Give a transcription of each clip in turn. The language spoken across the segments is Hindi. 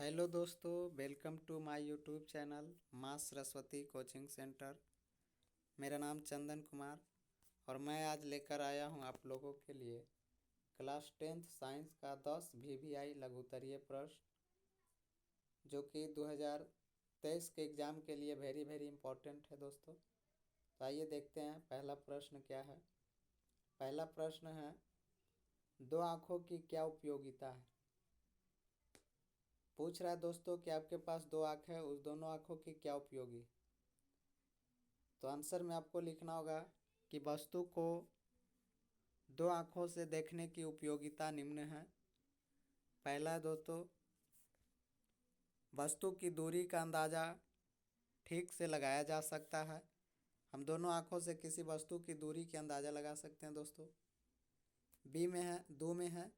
हेलो दोस्तों, welcome to my YouTube channel माँ सरस्वती कोचिंग सेंटर। मेरा नाम चंदन कुमार और मैं आज लेकर आया हूँ आप लोगों के लिए क्लास 10th साइंस का 10 VVI लघुत्तरीय प्रश्न जो कि 2023 के एग्ज़ाम के लिए वेरी इम्पोर्टेंट है दोस्तों। तो आइए देखते हैं पहला प्रश्न क्या है। पहला प्रश्न है, दो आँखों की क्या उपयोगिता है। पूछ रहा है दोस्तों कि आपके पास दो आँख है, उस दोनों आँखों की क्या उपयोगी। तो आंसर में आपको लिखना होगा कि वस्तु को दो आँखों से देखने की उपयोगिता निम्न है। पहला है दोस्तों, वस्तु की दूरी का अंदाज़ा ठीक से लगाया जा सकता है। हम दोनों आँखों से किसी वस्तु की दूरी की अंदाज़ा लगा सकते हैं दोस्तों। दो में है,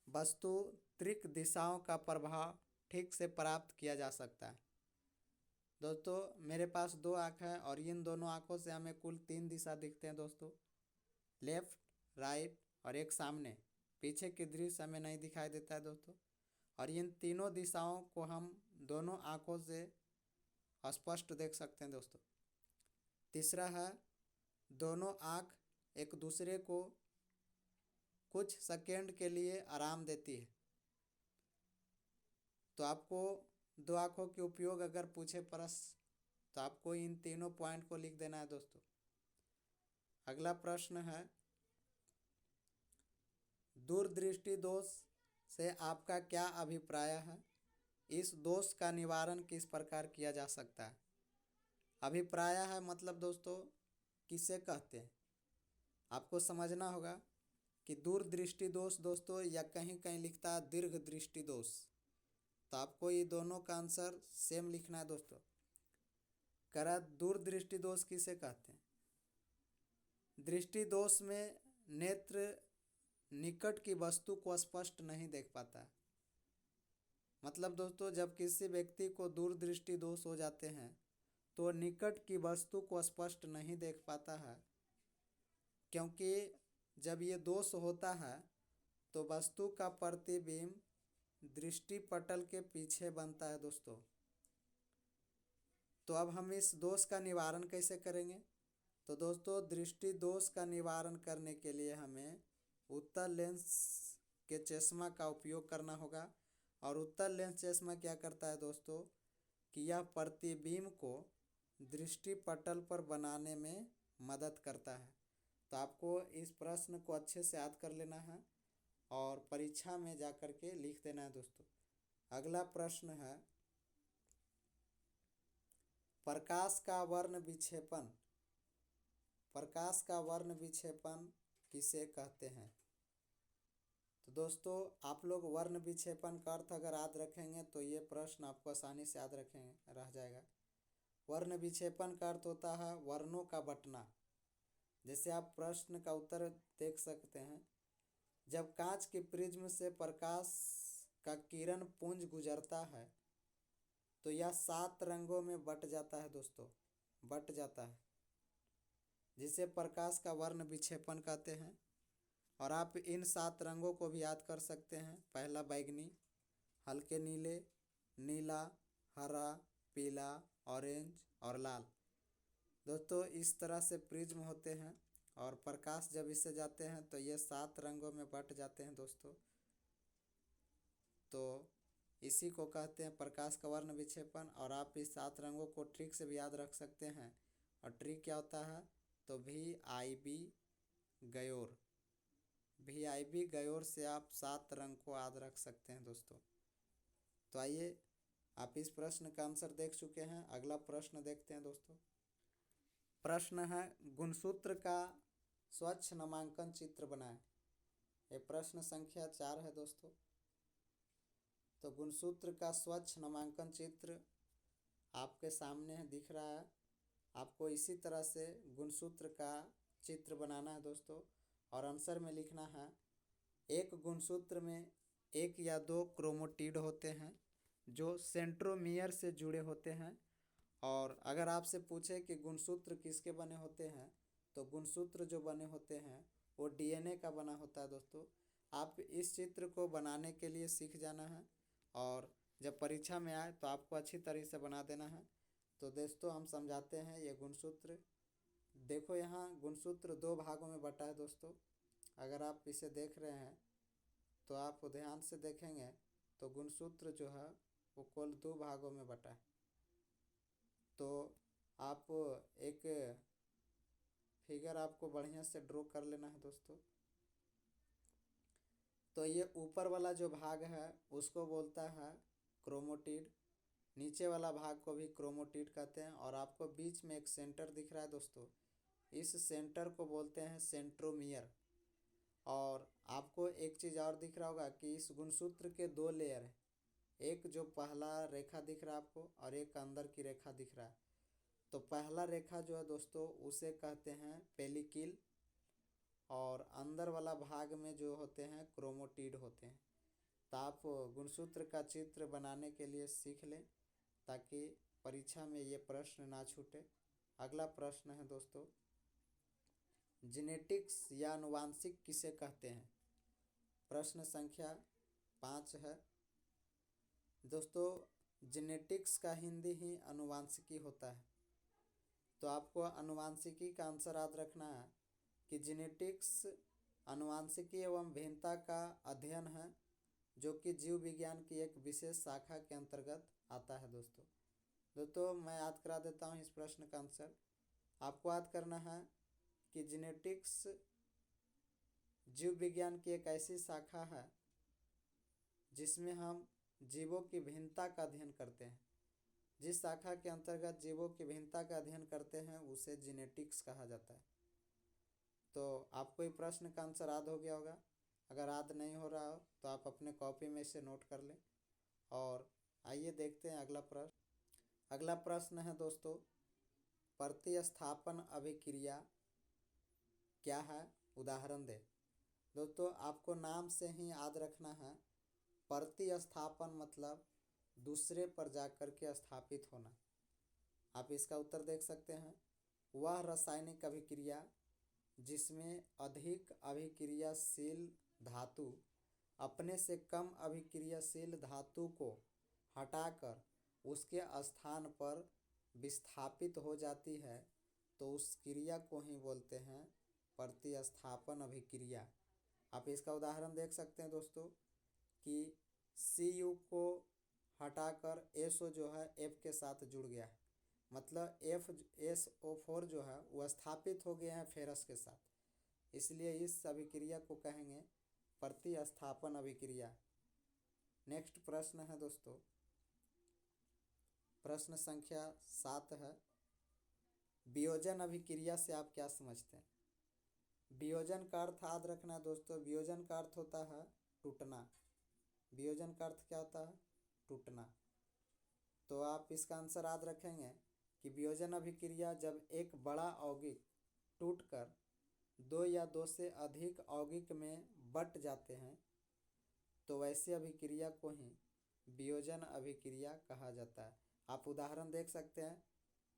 वस्तु त्रिक दिशाओं का प्रभाव ठीक से प्राप्त किया जा सकता है। दोस्तों मेरे पास दो आँख हैं और इन दोनों आँखों से हमें कुल 3 दिशा दिखते हैं दोस्तों, लेफ्ट, राइट और एक सामने। पीछे की दृश्य हमें नहीं दिखाई देता है दोस्तों। और इन तीनों दिशाओं को हम दोनों आँखों से स्पष्ट देख सकते हैं दोस्तों। तीसरा है, दोनों आँख एक दूसरे को कुछ सेकेंड के लिए आराम देती है। तो आपको दो आँखों के उपयोग अगर पूछे प्रश्न तो आपको इन तीनों पॉइंट को लिख देना है दोस्तों। अगला प्रश्न है, दूरदृष्टि दोष से आपका क्या अभिप्राय है। इस दोष का निवारण किस प्रकार किया जा सकता है। अभिप्राय है मतलब दोस्तों किसे कहते हैं, आपको समझना होगा कि दूरदृष्टि दोष दोस्तों या कहीं कहीं लिखता है दीर्घ दृष्टि दोष। तो आपको ये दोनों का आंसर सेम लिखना है दोस्तों। करा दूरदृष्टि दोष किसे कहते हैं। दृष्टि दोष में नेत्र निकट की वस्तु को स्पष्ट नहीं देख पाता। मतलब दोस्तों जब किसी व्यक्ति को दूरदृष्टि दोष हो जाते हैं तो निकट की वस्तु को स्पष्ट नहीं देख पाता है, क्योंकि जब ये दोष होता है तो वस्तु का प्रतिबिंब दृष्टि पटल के पीछे बनता है दोस्तों। तो अब हम इस दोष का निवारण कैसे करेंगे। तो दोस्तों दृष्टि दोष का निवारण करने के लिए हमें उत्तल लेंस के चश्मा का उपयोग करना होगा। और उत्तल लेंस चश्मा क्या करता है दोस्तों कि यह प्रतिबिंब को दृष्टि पटल पर बनाने में मदद करता है। तो आपको इस प्रश्न को अच्छे से याद कर लेना है और परीक्षा में जा कर के लिख देना है दोस्तों। अगला प्रश्न है, प्रकाश का वर्ण विक्षेपण। प्रकाश का वर्ण विक्षेपण किसे कहते हैं। तो दोस्तों आप लोग वर्ण विक्षेपण का अर्थ अगर याद रखेंगे तो ये प्रश्न आपको आसानी से याद रखेंगे रह जाएगा। वर्ण विक्षेपण का अर्थ होता है वर्णों का बंटना। जैसे आप प्रश्न का उत्तर देख सकते हैं, जब कांच के प्रिज्म से प्रकाश का किरण पुंज गुजरता है तो यह 7 रंगों में बट जाता है दोस्तों, बट जाता है, जिसे प्रकाश का वर्ण विक्षेपण कहते हैं। और आप इन 7 रंगों को भी याद कर सकते हैं। पहला बैगनी, हल्के नीले, नीला, हरा, पीला, ऑरेंज और लाल। दोस्तों इस तरह से प्रिज्म होते हैं और प्रकाश जब इससे जाते हैं तो ये 7 रंगों में बट जाते हैं दोस्तों। तो इसी को कहते हैं प्रकाश का वर्ण विक्षेपण। और आप इस 7 रंगों को ट्रिक से भी याद रख सकते हैं। और ट्रिक क्या होता है तो VIB गयोर, VIB गयोर से आप 7 रंग को याद रख सकते हैं दोस्तों। तो आइए आप इस प्रश्न का आंसर देख चुके हैं। अगला प्रश्न देखते हैं दोस्तों। प्रश्न है, गुणसूत्र का स्वच्छ नामांकन चित्र बनाएं। ये प्रश्न संख्या 4 है दोस्तों। तो गुणसूत्र का स्वच्छ नामांकन चित्र आपके सामने दिख रहा है। आपको इसी तरह से गुणसूत्र का चित्र बनाना है दोस्तों। और आंसर में लिखना है, एक गुणसूत्र में 1 या 2 क्रोमोटिड होते हैं जो सेंट्रोमियर से जुड़े होते हैं। और अगर आपसे पूछे कि गुणसूत्र किसके बने होते हैं तो गुणसूत्र जो बने होते हैं वो DNA का बना होता है दोस्तों। आप इस चित्र को बनाने के लिए सीख जाना है और जब परीक्षा में आए तो आपको अच्छी तरह से बना देना है। तो दोस्तों हम समझाते हैं ये गुणसूत्र। देखो यहाँ गुणसूत्र दो भागों में बटा है दोस्तों। अगर आप इसे देख रहे हैं तो आप ध्यान से देखेंगे तो गुणसूत्र जो है वो कुल दो भागों में बटा है। तो आप एक फिगर आपको बढ़िया से ड्रॉ कर लेना है दोस्तों। तो ये ऊपर वाला जो भाग है उसको बोलता है क्रोमोटिड, नीचे वाला भाग को भी क्रोमोटिड कहते हैं, और आपको बीच में एक सेंटर दिख रहा है दोस्तों, इस सेंटर को बोलते हैं सेंट्रोमियर। और आपको एक चीज़ और दिख रहा होगा कि इस गुणसूत्र के दो लेयर हैं, एक जो पहला रेखा दिख रहा है आपको और एक अंदर की रेखा दिख रहा है। तो पहला रेखा जो है दोस्तों उसे कहते हैं पेलिकिल, और अंदर वाला भाग में जो होते हैं क्रोमोटिड होते हैं। तो आप गुणसूत्र का चित्र बनाने के लिए सीख लें ताकि परीक्षा में ये प्रश्न ना छूटे। अगला प्रश्न है दोस्तों, जेनेटिक्स या आनुवांशिक किसे कहते हैं? प्रश्न संख्या 5 है दोस्तों। जेनेटिक्स का हिंदी ही आनुवांशिकी होता है। तो आपको आनुवांशिकी का आंसर याद रखना है कि जेनेटिक्स आनुवांशिकी एवं भिन्नता का अध्ययन है जो कि जीव विज्ञान की एक विशेष शाखा के अंतर्गत आता है दोस्तों मैं याद करा देता हूँ इस प्रश्न का आंसर। आपको याद करना है कि जेनेटिक्स जीव विज्ञान की एक ऐसी शाखा है जिसमें हम जीवों की भिन्नता का अध्ययन करते हैं। जिस शाखा के अंतर्गत जीवों की भिन्नता का अध्ययन करते हैं उसे जेनेटिक्स कहा जाता है। तो आपको ये प्रश्न का आंसर याद हो गया होगा। अगर याद नहीं हो रहा हो तो आप अपने कॉपी में इसे नोट कर लें। और आइए देखते हैं अगला प्रश्न। अगला प्रश्न है दोस्तों, प्रतिस्थापन अभिक्रिया क्या है? उदाहरण दें। दोस्तों आपको नाम से ही याद रखना है, प्रतिस्थापन मतलब दूसरे पर जाकर के स्थापित होना। आप इसका उत्तर देख सकते हैं, वह रासायनिक अभिक्रिया जिसमें अधिक अभिक्रियाशील धातु अपने से कम अभिक्रियाशील धातु को हटाकर उसके स्थान पर विस्थापित हो जाती है, तो उस क्रिया को ही बोलते हैं प्रतिस्थापन अभिक्रिया। आप इसका उदाहरण देख सकते हैं दोस्तों कि Cu को हटाकर SO जो है F के साथ जुड़ गया है, मतलब FSO4 जो है वह स्थापित हो गए हैं फेरस के साथ, इसलिए इस अभिक्रिया को कहेंगे प्रतिस्थापन अभिक्रिया। नेक्स्ट प्रश्न है दोस्तों, प्रश्न संख्या 7 है, वियोजन अभिक्रिया से आप क्या समझते हैं? वियोजन का अर्थ याद रखना है दोस्तों, वियोजन का अर्थ होता है टूटना। वियोजन का अर्थ क्या होता है? टूटना। तो आप इसका आंसर याद रखेंगे कि वियोजन अभिक्रिया जब एक बड़ा यौगिक टूटकर दो या दो से अधिक यौगिक में बट जाते हैं तो वैसे अभिक्रिया को ही वियोजन अभिक्रिया कहा जाता है। आप उदाहरण देख सकते हैं,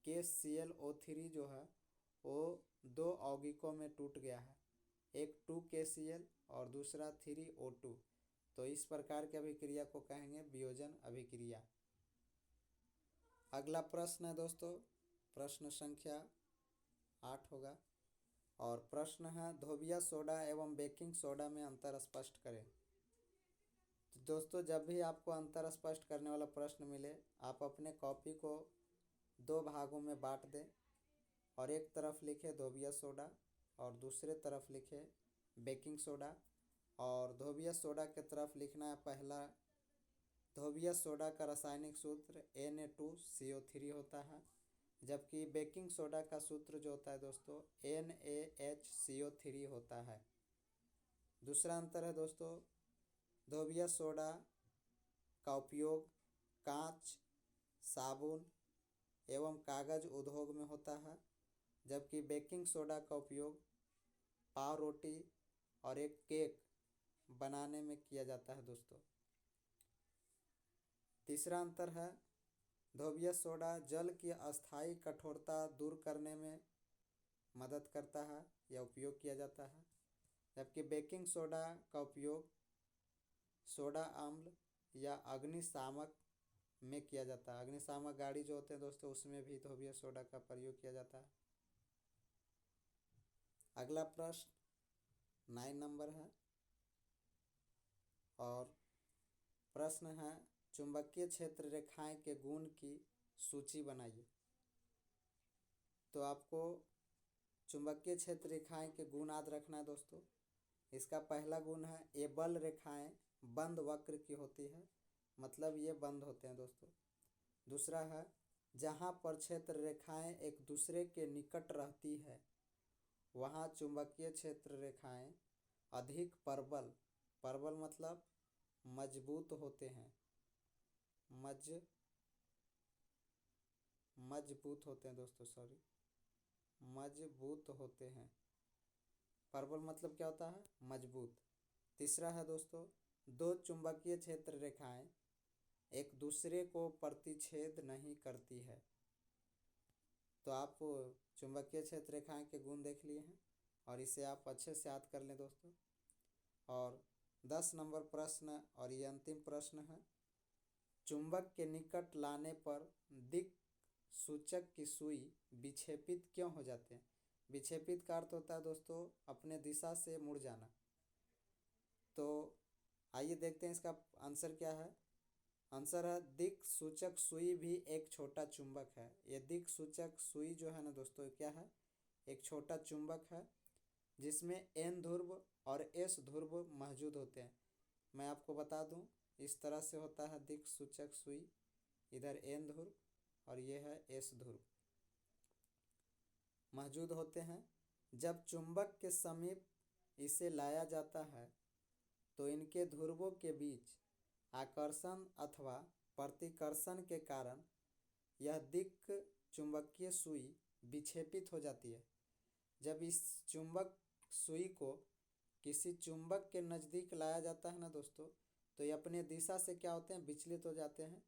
KClO3 जो है वो दो यौगिकों में टूट गया है, एक 2KCl और दूसरा 3O2। तो इस प्रकार की अभिक्रिया को कहेंगे वियोजन अभिक्रिया। अगला प्रश्न है दोस्तों, प्रश्न संख्या 8 होगा, और प्रश्न है धोबिया सोडा एवं बेकिंग सोडा में अंतर स्पष्ट करें। तो दोस्तों जब भी आपको अंतर स्पष्ट करने वाला प्रश्न मिले, आप अपने कॉपी को दो भागों में बांट दें और एक तरफ लिखे धोबिया सोडा और दूसरे तरफ लिखे बेकिंग सोडा। और धोबिया सोडा की तरफ लिखना है पहला, धोबिया सोडा का रासायनिक सूत्र Na2CO3 होता है, जबकि बेकिंग सोडा का सूत्र जो होता है दोस्तों NaHCO3 होता है। दूसरा अंतर है दोस्तों, धोबिया सोडा का उपयोग कांच, साबुन एवं कागज उद्योग में होता है, जबकि बेकिंग सोडा का उपयोग पाव रोटी और एक केक बनाने में किया जाता है दोस्तों। तीसरा अंतर है, धोबिया सोडा जल की अस्थायी कठोरता दूर करने में मदद करता है या उपयोग किया जाता है, जबकि बेकिंग सोडा का उपयोग सोडा अम्ल या अग्निशामक में किया जाता है। अग्निशामक गाड़ी जो होते हैं दोस्तों उसमें भी धोबिया सोडा का प्रयोग किया जाता है। अगला प्रश्न 9 नंबर है और प्रश्न है चुंबकीय क्षेत्र रेखाएं के गुण की सूची बनाइए। तो आपको चुंबकीय क्षेत्र रेखाएं के गुण याद रखना है दोस्तों। इसका पहला गुण है ये बल रेखाएं बंद वक्र की होती है, मतलब ये बंद होते हैं दोस्तों। दूसरा है जहाँ पर क्षेत्र रेखाएं एक दूसरे के निकट रहती है वहाँ चुंबकीय क्षेत्र रेखाएं अधिक प्रबल, प्रबल मतलब मजबूत होते हैं, मजबूत होते हैं दोस्तों, सॉरी, मजबूत होते हैं। प्रबल मतलब क्या होता है? मजबूत। तीसरा है दोस्तों दो चुंबकीय क्षेत्र रेखाएं एक दूसरे को प्रतिच्छेद नहीं करती है। तो आप चुंबकीय क्षेत्र रेखाएं के गुण देख लिए हैं और इसे आप अच्छे से याद कर लें दोस्तों। और 10 नंबर प्रश्न और ये अंतिम प्रश्न है चुंबक के निकट लाने पर दिक् सूचक की सुई विक्षेपित क्यों हो जाते हैं? विक्षेपित का अर्थ होता है दोस्तों अपने दिशा से मुड़ जाना। तो आइए देखते हैं इसका आंसर क्या है। आंसर है दिक् सूचक सुई भी एक छोटा चुंबक है। ये दिक् सूचक सुई जो है ना दोस्तों क्या है? एक छोटा चुंबक है जिसमें N ध्रुव और S ध्रुव मौजूद होते हैं। मैं आपको बता दूं इस तरह से होता है दिक् सूचक सुई, इधर N ध्रुव और ये है S ध्रुव मौजूद होते हैं। जब चुंबक के समीप इसे लाया जाता है तो इनके ध्रुवों के बीच आकर्षण अथवा प्रतिकर्षण के कारण यह दिक् चुंबकीय सुई विक्षेपित हो जाती है। जब इस चुंबक सुई को किसी चुंबक के नज़दीक लाया जाता है ना दोस्तों तो ये अपने दिशा से क्या होते हैं? विचलित हो जाते हैं।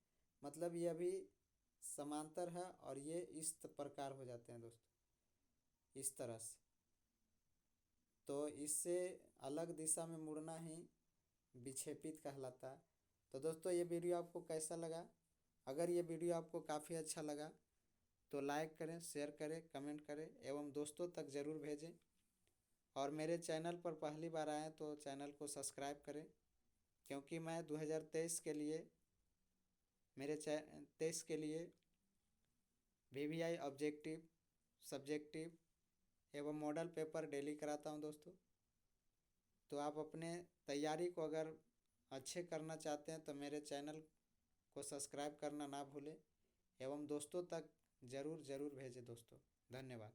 मतलब ये अभी समांतर है और ये इस प्रकार हो जाते हैं दोस्तों, इस तरह से। तो इससे अलग दिशा में मुड़ना ही विक्षेपित कहलाता है। तो दोस्तों ये वीडियो आपको कैसा लगा? अगर ये वीडियो आपको काफ़ी अच्छा लगा तो लाइक करें, शेयर करें, कमेंट करें एवं दोस्तों तक ज़रूर भेजें। और मेरे चैनल पर पहली बार आएँ तो चैनल को सब्सक्राइब करें, क्योंकि मैं 2023 के लिए मेरे 23 के लिए VVI ऑब्जेक्टिव, सब्जेक्टिव एवं मॉडल पेपर डेली कराता हूं दोस्तों। तो आप अपने तैयारी को अगर अच्छे करना चाहते हैं तो मेरे चैनल को सब्सक्राइब करना ना भूलें एवं दोस्तों तक ज़रूर भेजें दोस्तों। धन्यवाद।